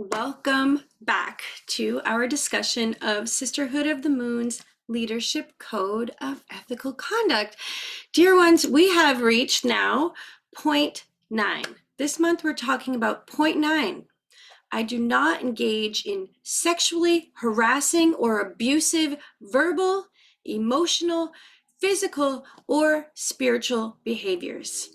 Welcome back to our discussion of Sisterhood of the Moon's Leadership Code of Ethical Conduct. Dear ones, we have reached now point 9. This month we're talking about point 9. I do not engage in sexually harassing or abusive verbal, emotional, physical, or spiritual behaviors.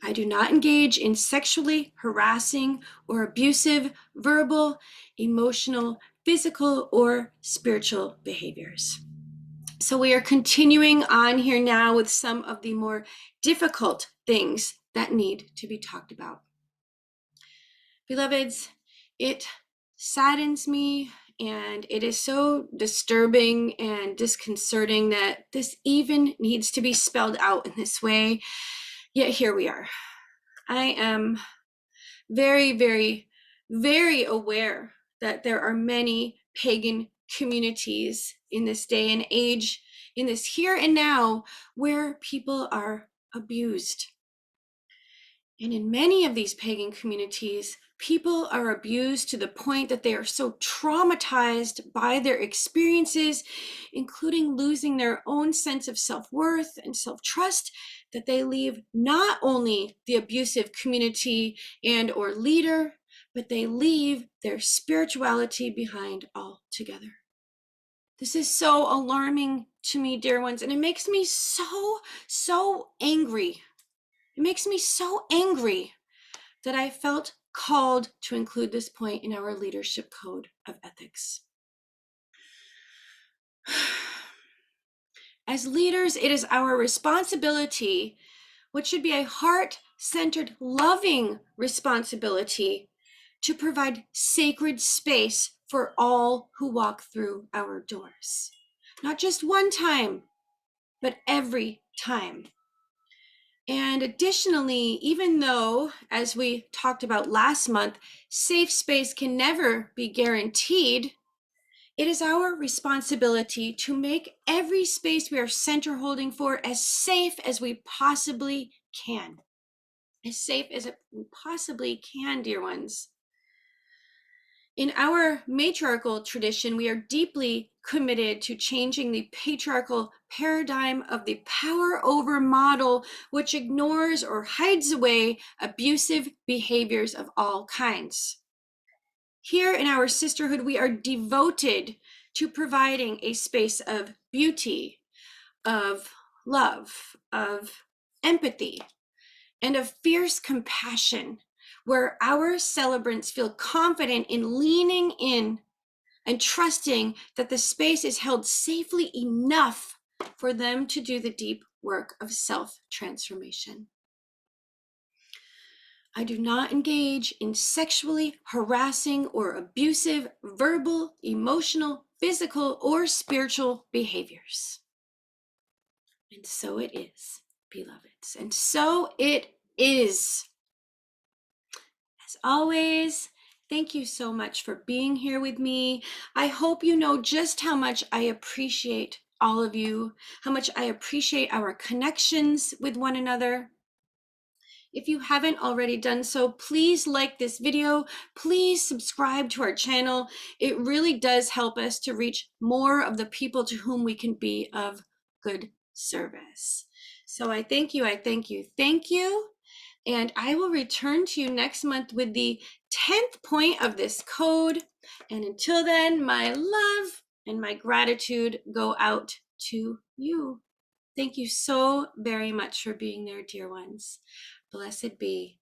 I do not engage in sexually harassing or abusive verbal, emotional, physical, or spiritual behaviors. So we are continuing on here now with some of the more difficult things that need to be talked about. Beloveds, it saddens me and it is so disturbing and disconcerting that this even needs to be spelled out in this way. Yet here we are. I am very, very, very aware that there are many pagan communities in this day and age, in this here and now, where people are abused. And in many of these pagan communities, people are abused to the point that they are so traumatized by their experiences, including losing their own sense of self-worth and self-trust, that they leave not only the abusive community and or leader, but they leave their spirituality behind altogether. This is so alarming to me, dear ones, and it makes me so angry. It makes me so angry that I felt called to include this point in our leadership code of ethics. As leaders, it is our responsibility, what should be a heart-centered, loving responsibility, to provide sacred space for all who walk through our doors. Not just one time, but every time. And additionally, even though, as we talked about last month, safe space can never be guaranteed, it is our responsibility to make every space we are center holding for as safe as we possibly can. As safe as we possibly can, dear ones. In our matriarchal tradition, we are deeply committed to changing the patriarchal paradigm of the power over model, which ignores or hides away abusive behaviors of all kinds. Here in our sisterhood, we are devoted to providing a space of beauty, of love, of empathy, and of fierce compassion, where our celebrants feel confident in leaning in and trusting that the space is held safely enough for them to do the deep work of self-transformation. I do not engage in sexually harassing or abusive verbal, emotional, physical, or spiritual behaviors. And so it is, beloveds. And so it is. As always, thank you so much for being here with me. I hope you know just how much I appreciate all of you, how much I appreciate our connections with one another. If you haven't already done so, please like this video. Please subscribe to our channel. It really does help us to reach more of the people to whom we can be of good service. So I thank you, I thank you, thank you. And I will return to you next month with the 10th point of this code. And until then, my love and my gratitude go out to you. Thank you so very much for being there, dear ones. Blessed be.